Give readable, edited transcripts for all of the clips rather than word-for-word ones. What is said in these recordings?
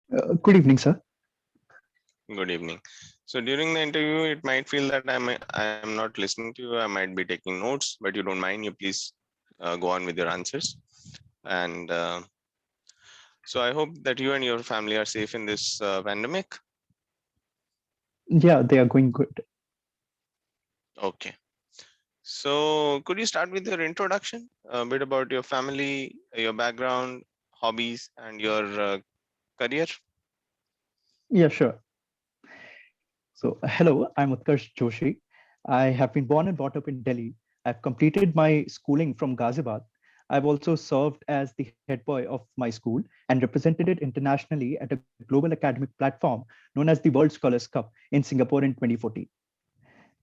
Good evening, sir. Good evening. So during the interview, it might feel that I am not listening to you. I might be taking notes, but you don't mind. You please go on with your answers. And so I hope that you and your family are safe in this pandemic. Yeah, they are going good. Okay. So could you start with your introduction, a bit about your family, your background, hobbies, and your career? Yeah, sure. So, hello, I'm Utkarsh Joshi. I have been born and brought up in Delhi. I've completed my schooling from Ghaziabad. I've also served as the head boy of my school and represented it internationally at a global academic platform known as the World Scholars Cup in Singapore in 2014.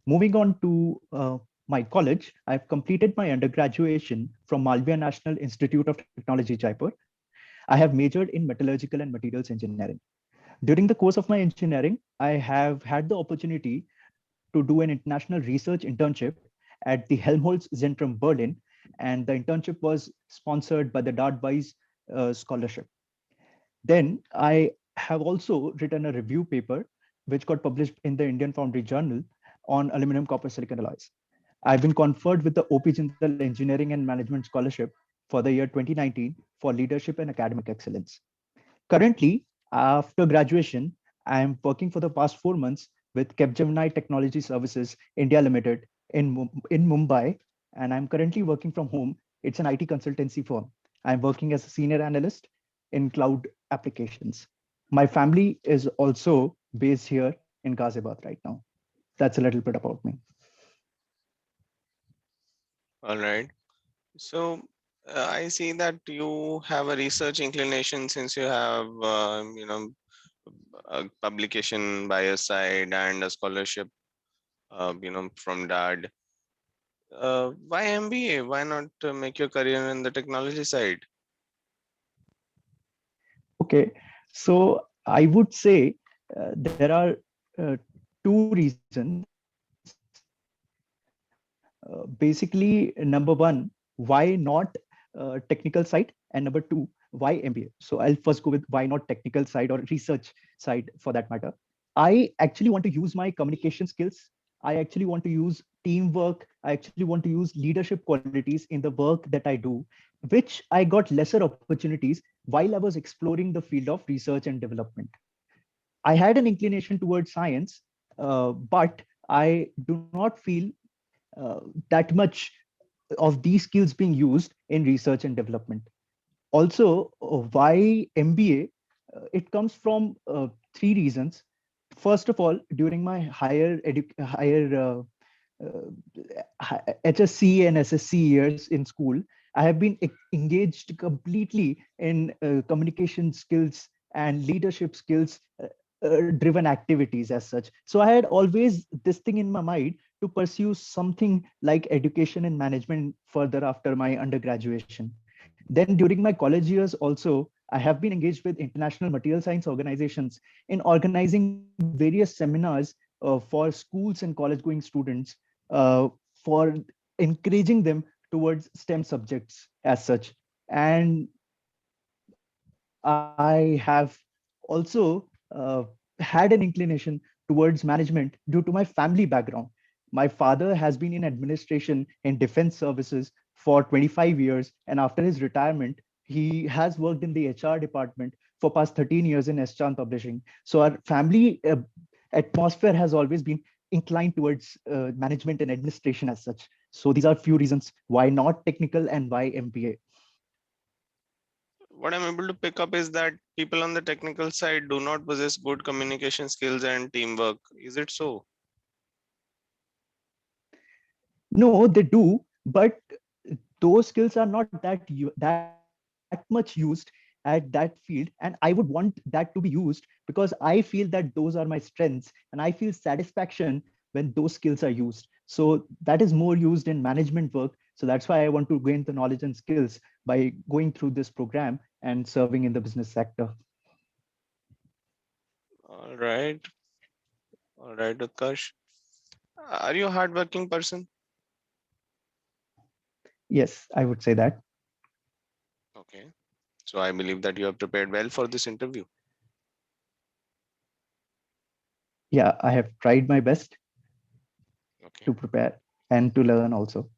Moving on to my college, I've completed my undergraduation from Malviya National Institute of Technology, Jaipur. I have majored in metallurgical and materials engineering. During the course of my engineering, I have had the opportunity to do an international research internship at the Helmholtz Zentrum Berlin, and the internship was sponsored by the Dart Weiss Scholarship. Then I have also written a review paper, which got published in the Indian Foundry Journal on aluminum copper silicon alloys. I've been conferred with the OP Jindal Engineering and Management Scholarship for the year 2019 for leadership and academic excellence. Currently, after graduation, I am working for the past 4 months with Capgemini Technology Services India Limited in Mumbai, and I'm currently working from home. It's an IT consultancy firm. I'm working as a senior analyst in cloud applications. My family is also based here in Ghaziabad right now. That's a little bit about me. All right. So I see that you have a research inclination since you have, a publication by your side and a scholarship, from DAD. Why MBA? Why not make your career in the technology side? Okay, so I would say there are uh, two reasons. Basically, number one, why not technical side? And number two, why MBA? So I'll first go with why not technical side or research side for that matter. I actually want to use my communication skills. I actually want to use teamwork. I actually want to use leadership qualities in the work that I do, which I got lesser opportunities while I was exploring the field of research and development. I had an inclination towards science, but I do not feel that much of these skills being used in research and development. Also, why MBA? It comes from three reasons. First of all, during my higher HSC and SSC years in school, I have been engaged completely in communication skills and leadership skills driven activities as such. So I had always this thing in my mind to pursue something like education and management further after my undergraduation. Then during my college years also, I have been engaged with international material science organizations in organizing various seminars for schools and college going students for encouraging them towards STEM subjects as such. And I have also had an inclination towards management due to my family background. My father has been in administration in defense services for 25 years, and after his retirement, he has worked in the HR department for past 13 years in Eschan Publishing. So our family atmosphere has always been inclined towards management and administration as such. So these are few reasons why not technical and why MBA. What I'm able to pick up is that people on the technical side do not possess good communication skills and teamwork. Is it so? No, they do, but those skills are not that much used at that field, and I would want that to be used because I feel that those are my strengths, and I feel satisfaction when those skills are used. So that is more used in management work. So that's why I want to gain the knowledge and skills by going through this program and serving in the business sector. All right. All right, Utkarsh. Are you a hardworking person? Yes, I would say that. Okay. So I believe that you have prepared well for this interview. Yeah, I have tried my best Okay, to prepare and to learn also.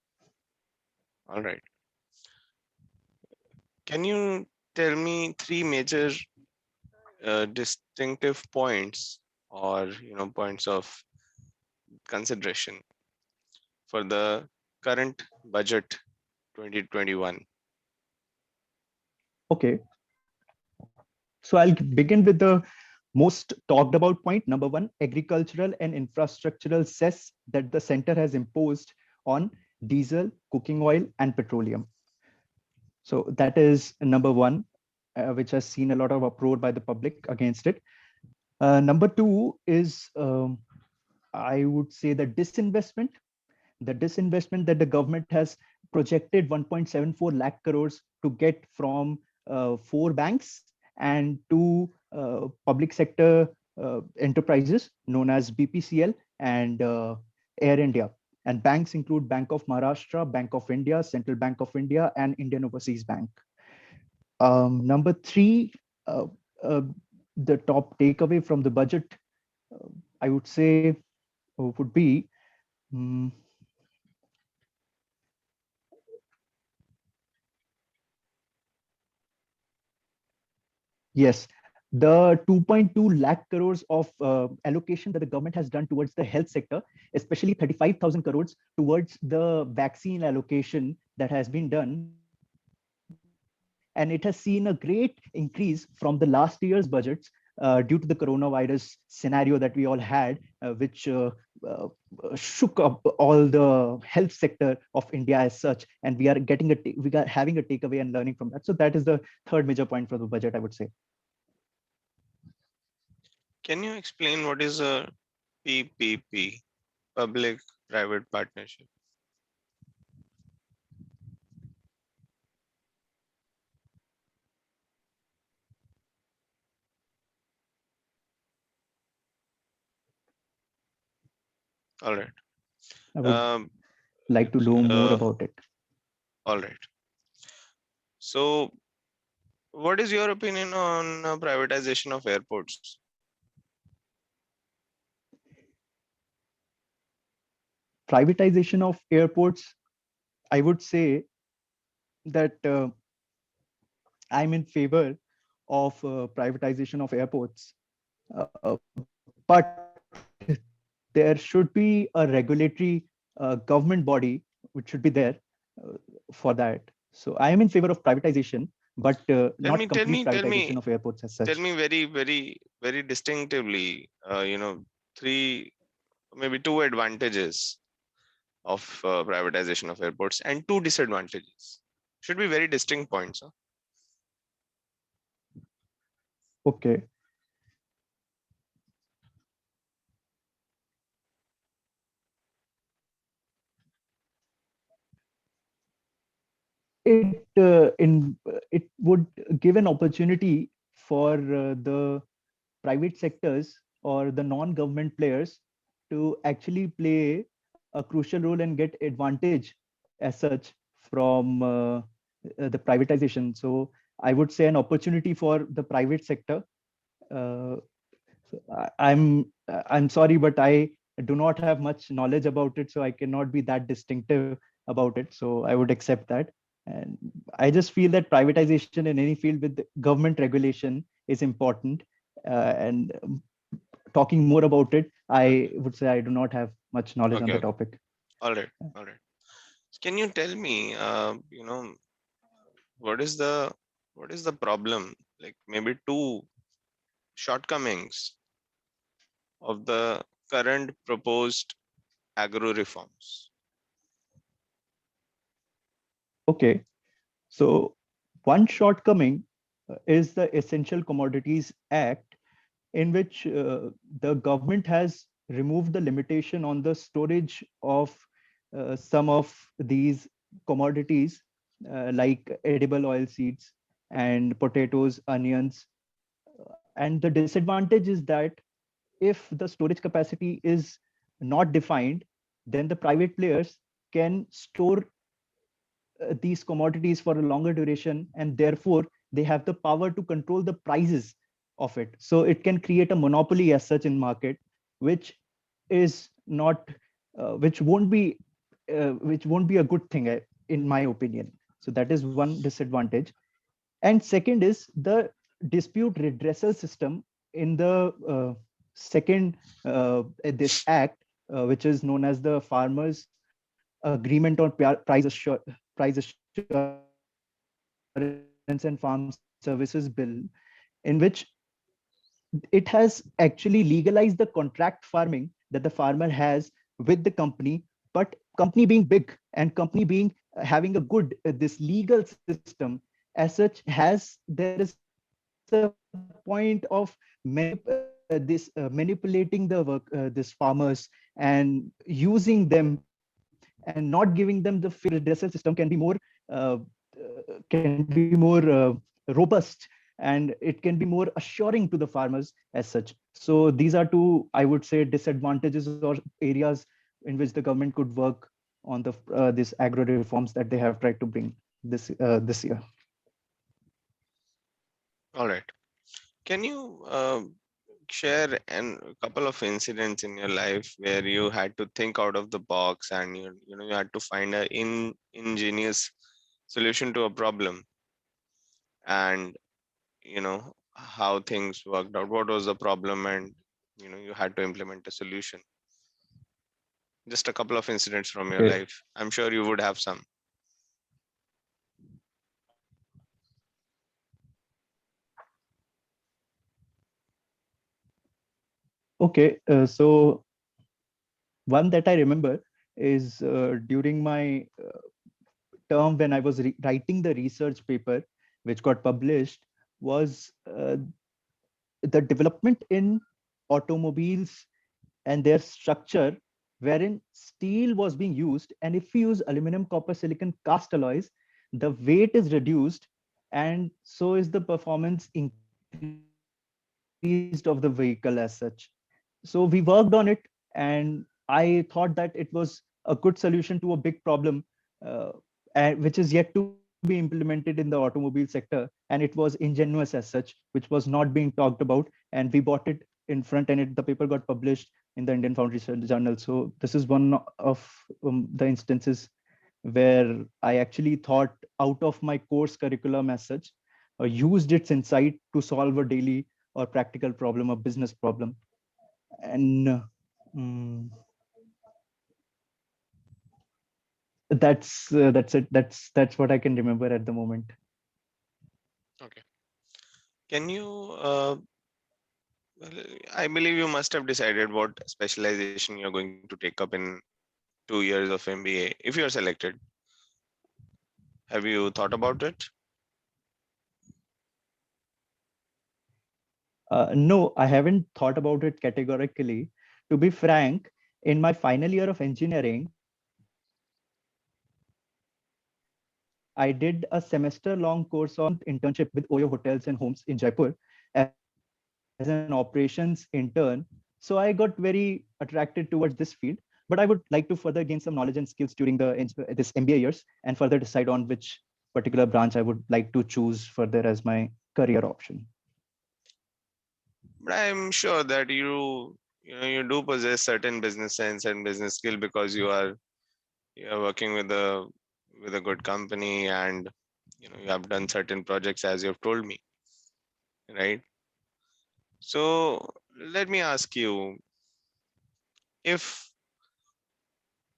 all right. Can you tell me three major distinctive points or points of consideration for the current budget 2021? Okay, so I'll begin with the most talked about point. Number one, agricultural and infrastructural cess that the center has imposed on diesel, cooking oil, and petroleum. So that is number one, which has seen a lot of uproar by the public against it. Number two is, I would say, the disinvestment that the government has projected 1.74 lakh crores to get from four banks and two public sector enterprises known as BPCL and Air India. And banks include Bank of Maharashtra, Bank of India, Central Bank of India, and Indian Overseas Bank. Number three, uh, uh, the top takeaway from the budget, uh, I would say, would be mm, yes, the 2.2 lakh crores of allocation that the government has done towards the health sector, especially 35,000 crores towards the vaccine allocation that has been done. And it has seen a great increase from the last year's budgets due to the coronavirus scenario that we all had, which shook up all the health sector of India as such. And we are getting we are having a takeaway and learning from that. So that is the third major point for the budget, I would say. Can you explain what is a PPP, public private partnership? All right. I would Um, like to know more uh, about it. all right. So, what is your opinion on privatization of airports? Privatization of airports, I would say that I'm in favor of privatization of airports, but there should be a regulatory government body which should be there for that. So I am in favor of privatization, but Tell not me, tell complete me, tell privatization me, of airports as tell such. me very, very, very distinctively, three, maybe two advantages of privatization of airports and two disadvantages. Should be very distinct points. Huh? Okay. It would give an opportunity for the private sectors or the non-government players to actually play a crucial role and get advantage as such from the privatization. So I would say an opportunity for the private sector. Uh, I'm sorry, but I do not have much knowledge about it, so I cannot be that distinctive about it. So I would accept that. And I just feel that privatization in any field with government regulation is important. And talking more about it, I Okay, would say I do not have much knowledge on okay, the okay. topic. All right, all right. Can you tell me, what is the problem? Like maybe two shortcomings of the current proposed agro reforms. Okay, so one shortcoming is the Essential Commodities Act, in which the government has removed the limitation on the storage of some of these commodities, like edible oil seeds and potatoes, onions. And the disadvantage is that if the storage capacity is not defined, then the private players can store these commodities for a longer duration, and therefore they have the power to control the prices of it. So it can create a monopoly as such in market. which is not, which won't be a good thing, in my opinion. So that is one disadvantage. And second is the dispute redressal system in the second this act, which is known as the Farmers Agreement on Price Assurance and Farm Services Bill, in which it has actually legalized the contract farming that the farmer has with the company, but company being big and company being having a good this legal system as such, has there is a point of manipulating the work this farmers and using them and not giving them the fair redressal system can be more robust, and it can be more assuring to the farmers as such. So these are two, I would say, disadvantages or areas in which the government could work on the this agro reforms that they have tried to bring this year. All right. Can you share a couple of incidents in your life where you had to think out of the box and you had to find an ingenious solution to a problem, and how things worked out? What was the problem, and you had to implement a solution? Just a couple of incidents from your Okay. life. I'm sure you would have some. Okay. So one that I remember is during my term when I was writing the research paper, which got published, was the development in automobiles and their structure, wherein steel was being used. And if we use aluminum, copper, silicon, cast alloys, the weight is reduced, and so is the performance increased of the vehicle as such. So we worked on it, and I thought that it was a good solution to a big problem, uh, which is yet to be implemented in the automobile sector. And it was ingenuous as such, which was not being talked about. And we bought it in front, and the paper got published in the Indian Foundry Journal. So this is one of the instances where I actually thought out of my course curriculum as such, used its insight to solve a daily or practical problem, a business problem. And mm, that's it. That's what I can remember at the moment. Okay. Can you well, I believe you must have decided what specialization you're going to take up in 2 years of MBA if you're selected. Have you thought about it? No, I haven't thought about it categorically. To be frank, in my final year of engineering, I did a semester-long course of internship with Oyo Hotels and Homes in Jaipur as an operations intern. So I got very attracted towards this field. But I would like to further gain some knowledge and skills during this MBA years and further decide on which particular branch I would like to choose further as my career option. But I'm sure that you do possess certain business sense and business skill, because you are working with a good company, and you have done certain projects as you've told me, right? So let me ask you, if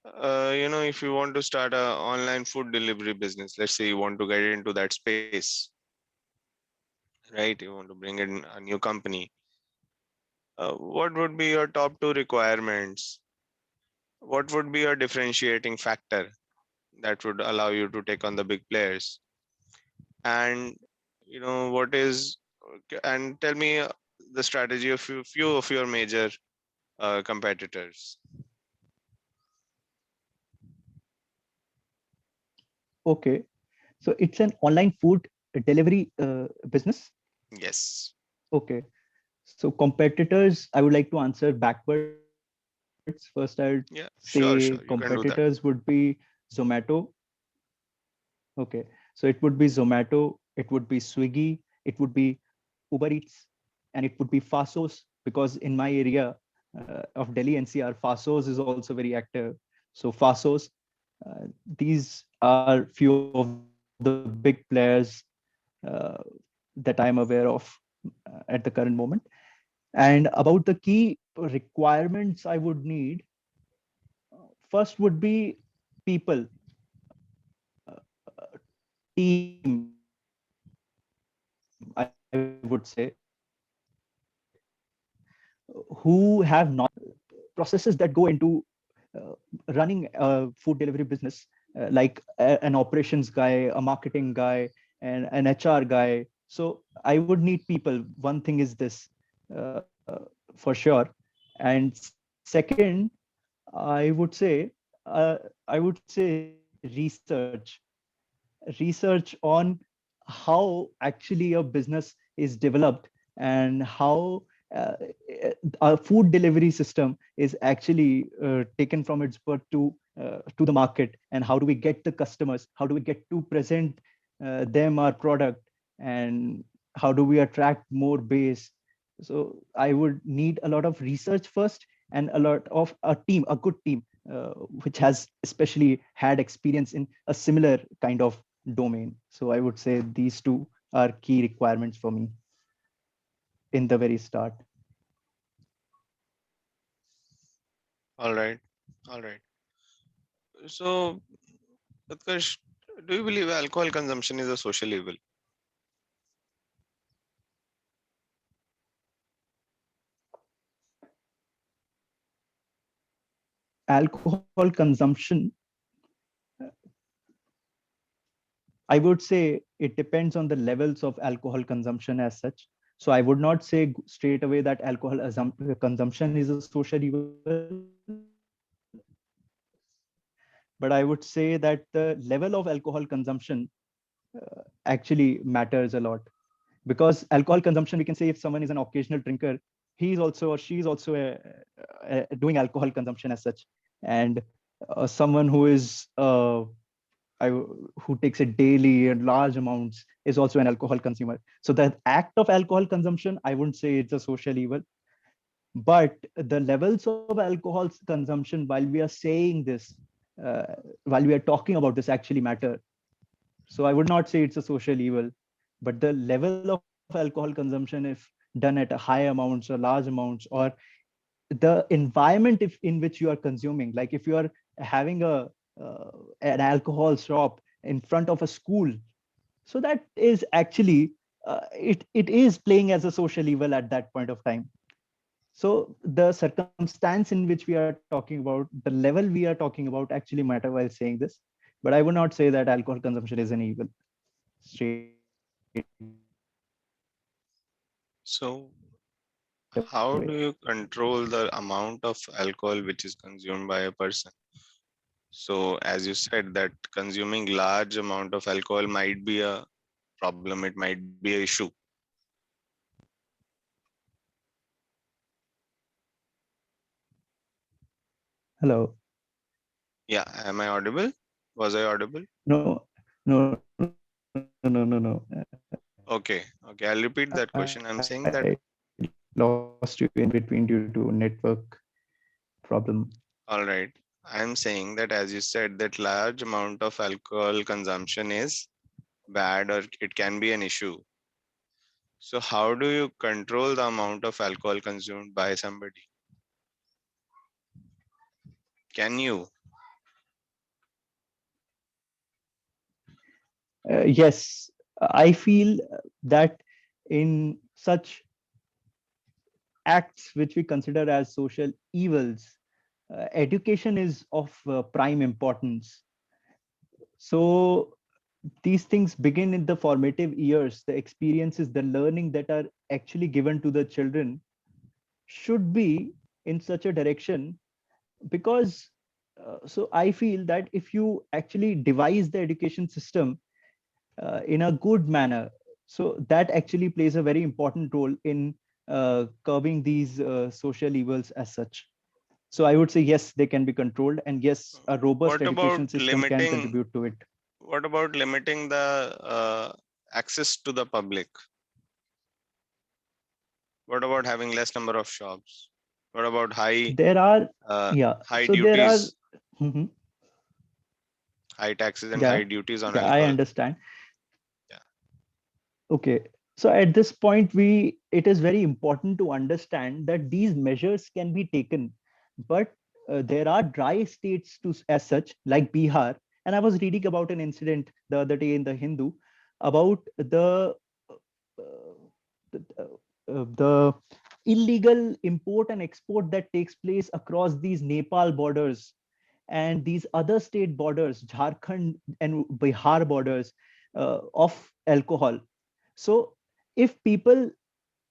if you want to start a online food delivery business, let's say you want to get into that space, right? You want to bring in a new company. What would be your top two requirements? What would be your differentiating factor that would allow you to take on the big players? And what is, and tell me the strategy of few of your major competitors. Okay. So it's an online food delivery business. Yes. Okay. So competitors, I would like to answer backwards. First, I would say Yeah, sure, you can competitors do that. would be Zomato. Okay. So it would be Zomato, it would be Swiggy, it would be Uber Eats, and it would be Fasos, because in my area, of Delhi NCR. FASOS is also very active. So FASOS, these are few of the big players uh, that I'm aware of at the current moment. And about the key requirements I would need, first would be people, team, I would say, who have knowledge, processes that go into running a food delivery business, an operations guy, a marketing guy, and an HR guy. So I would need people. One thing is this, uh, for sure. And second, I would say, research, on how actually a business is developed, and how uh, a food delivery system is actually taken from its birth to the market, and how do we get the customers, how do we get to present them our product, and how do we attract more base. So I would need a lot of research first, and a lot of a team, a good team, which has especially had experience in a similar kind of domain. So I would say these two are key requirements for me in the very start. All right. All right. So, Utkarsh, do you believe alcohol consumption is a social evil? Alcohol consumption, I would say it depends on the levels of alcohol consumption as such. So I would not say straight away that consumption is a social evil, but I would say that the level of alcohol consumption actually matters a lot. Because alcohol consumption, we can say if someone is an occasional drinker, he is also or she is also doing alcohol consumption as such. And someone who is who takes it daily in large amounts is also an alcohol consumer. So the act of alcohol consumption, I wouldn't say it's a social evil, but the levels of alcohol consumption while we are saying this, uh, while we are talking about this, actually matter. So I would not say it's a social evil, but the level of alcohol consumption, if done at a high amounts or large amounts, or the environment in which you are consuming, like if you are having an alcohol shop in front of a school, so that is actually it is playing as a social evil at that point of time. So the circumstance in which we are talking about, the level we are talking about, actually matter while saying this. But I would not say that alcohol consumption is an evil straight away. So, how do you control the amount of alcohol which is consumed by a person? So, as you said, that consuming large amount of alcohol might be a problem, it might be an issue. Hello. Yeah, am I audible? Was I audible? No. Okay, okay, I'll repeat that question. I'm saying that, I lost you in between due to network problem. all right, I'm saying that as you said, that large amount of alcohol consumption is bad or it can be an issue. So, how do you control the amount of alcohol consumed by somebody? Can you? Yes, I feel that in such acts which we consider as social evils, education is of prime importance. So these things begin in the formative years. The experiences, the learning that are actually given to the children should be in such a direction, because so I feel that if you actually devise the education system in a good manner, so that actually plays a very important role in curbing these social evils as such. So I would say yes, they can be controlled, and yes, a robust What about education system can limiting? contribute to it. What about limiting the access to the public? What about having less number of shops? What about There are, yeah, high so there are, duties, mhm, high taxes and yeah, high duties on yeah, I alcohol? understand. Yeah. Okay. So at this point, it is very important to understand that these measures can be taken, but there are dry states as such, like Bihar. And I was reading about an incident the other day in the Hindu about uh, the illegal import and export that takes place across these Nepal borders and these other state borders, Jharkhand and Bihar borders, of alcohol. So if people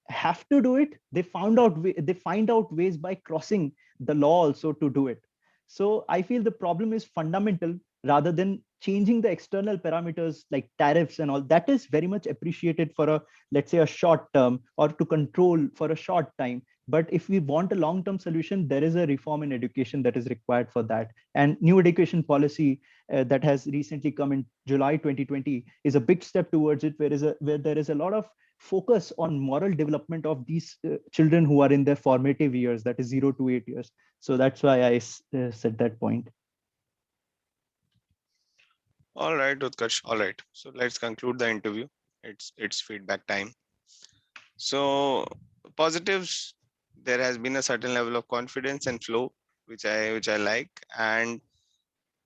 have to do it, they find out ways by crossing the law also to do it. So I feel the problem is fundamental rather than changing the external parameters like tariffs and all. That is very much appreciated for a, let's say, a short term or to control for a short time. But if we want a long term solution, there is a reform in education that is required for that. And new education policy that has recently come in July 2020 is a big step towards it, where there is a lot of focus on moral development of these children who are in their formative years, that is 0 to 8 years. So that's why said that point. All right, Utkarsh. All right. So let's conclude the interview. It's feedback time. So positives, there has been a certain level of confidence and flow, which I like, and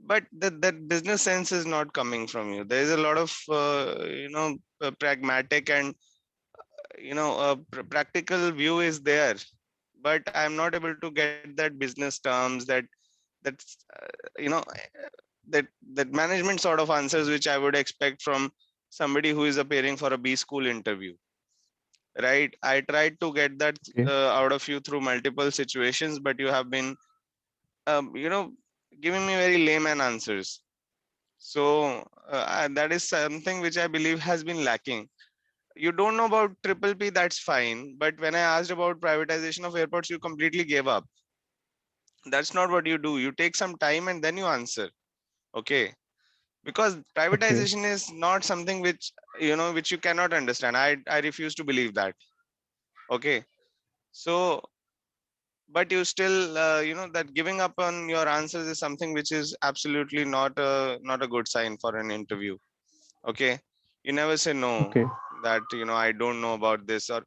but that business sense is not coming from you. There is a lot of pragmatic and practical view is there, but I'm not able to get that business terms, that that management sort of answers which I would expect from somebody who is appearing for a B school interview, right? I tried to get that Okay. out of you through multiple situations, but you have been giving me very layman answers. So that is something which I believe has been lacking. You don't know about triple P, that's fine, but when I asked about privatization of airports, you completely gave up. That's not what you do. You take some time and then you answer. Okay, because Okay. privatization is not something which you cannot understand. I refuse to believe that. Okay, so but you still that giving up on your answers is something which is absolutely not a good sign for an interview. Okay, you never say no, Okay. that I don't know about this, or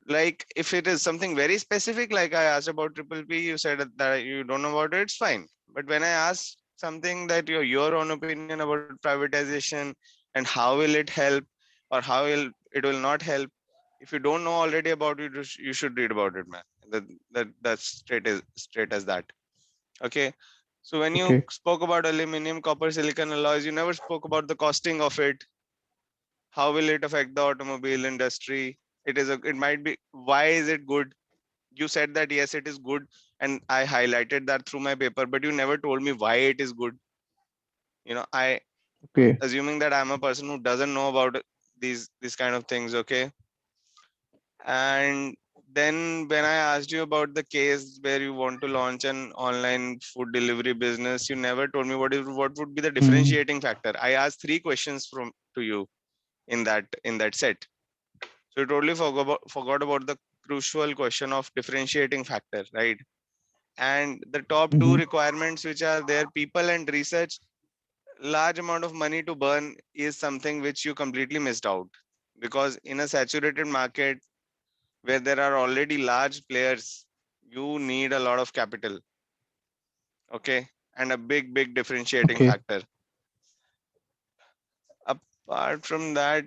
like if it is something very specific, like I asked about triple P, you said that you don't know about it, it's fine. But when I ask something that your own opinion about privatization and how will it help, or how will it will not help, if you don't know already about it, you should read about it, man. That's straight as that. Okay, so when you Okay. spoke about aluminum, copper, silicon alloys, you never spoke about the costing of it. How will it affect the automobile industry? It might be, why is it good? You said that yes, it is good, and I highlighted that through my paper, but you never told me why it is good. I Okay. assuming that I'm a person who doesn't know about these kind of things. Okay, and then when I asked you about the case where you want to launch an online food delivery business, you never told me what would be the Hmm. differentiating factor. I asked three questions from to you in that set. So you totally forgot about the crucial question of differentiating factor, right? And the top two Hmm. requirements which are there, people and research, large amount of money to burn is something which you completely missed out, because in a saturated market where there are already large players, you need a lot of capital. Okay, and a big differentiating Okay. factor. Apart from that,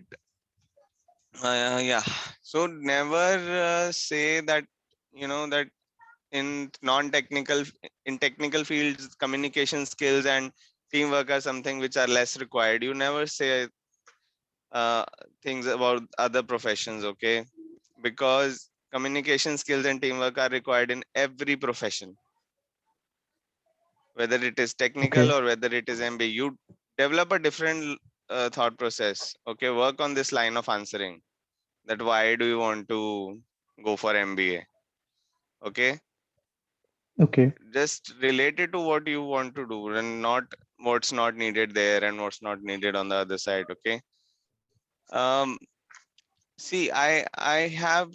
yeah, so never say that that in non-technical, in technical fields, communication skills and teamwork are something which are less required. You never say uh, things about other professions. Okay, because communication skills and teamwork are required in every profession, whether it is technical Okay. or whether it is MBA. You develop a different thought process. Okay, work on this line of answering, that why do you want to go for MBA. Okay, Okay. just relate it to what you want to do, and not what's not needed there and what's not needed on the other side. Okay, um see, I have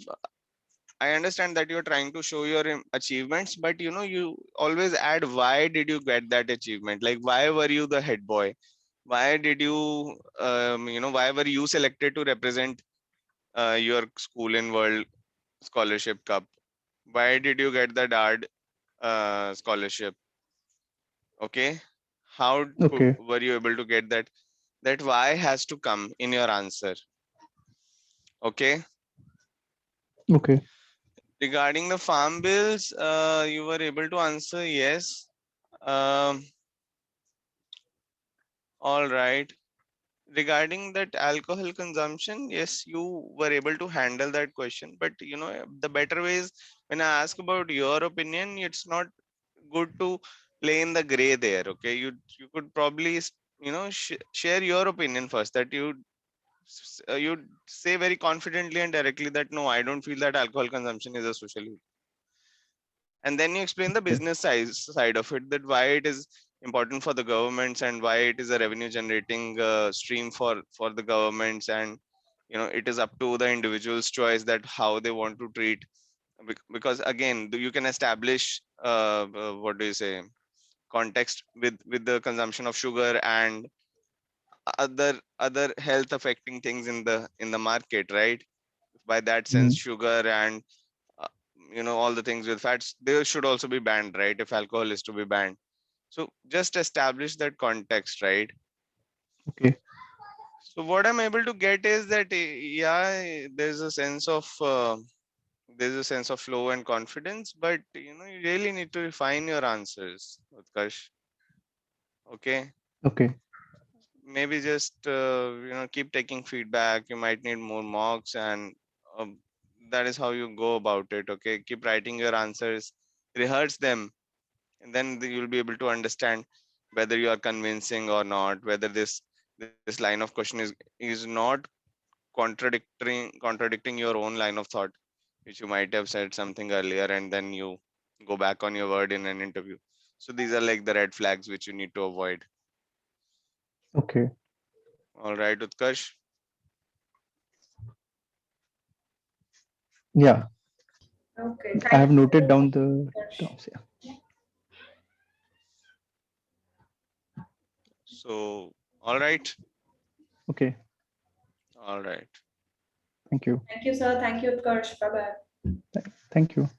I understand that you're trying to show your achievements, but you know, you always add why did you get that achievement? Like, why were you the head boy? Why did you, you know, why were you selected to represent your school in World Scholarship Cup? Why did you get the DARD scholarship? Okay, how Okay. were you able to get that? That why has to come in your answer. Okay. Okay. Regarding the farm bills, you were able to answer yes. Um, all right. Regarding that alcohol consumption, yes, you were able to handle that question. But you know, the better way is when I ask about your opinion, it's not good to play in the gray there. Okay, you could probably you know share your opinion first. That you say very confidently and directly that no, I don't feel that alcohol consumption is a social evil. And then you explain the Okay. business side of it, that why it is important for the governments and why it is a revenue generating stream for the governments, and you know it is up to the individual's choice that how they want to treat. Because again, you can establish what do you say, context with the consumption of sugar and other health affecting things in the market, right? By that sense, Mhm. sugar and uh, you know all the things with fats, they should also be banned, right? If alcohol is to be banned, so just establish that context, right? Okay. So what I'm able to get is that yeah, there's a sense of flow and confidence, but you know you really need to refine your answers, Utkarsh. Okay, Okay. maybe just you know keep taking feedback. You might need more mocks, and that is how you go about it. Okay, keep writing your answers, rehearse them, and then you'll be able to understand whether you are convincing or not, whether this line of question is not contradicting your own line of thought, which you might have said something earlier and then you go back on your word in an interview. So these are like the red flags which you need to avoid. Okay. All right, Utkarsh. Yeah. Okay, I thank have noted you, down the Utkarsh. terms. Yeah. So all right, Okay. all right. Thank you. Thank you, sir. Thank you, Utkarsh. Bye bye. Thank you.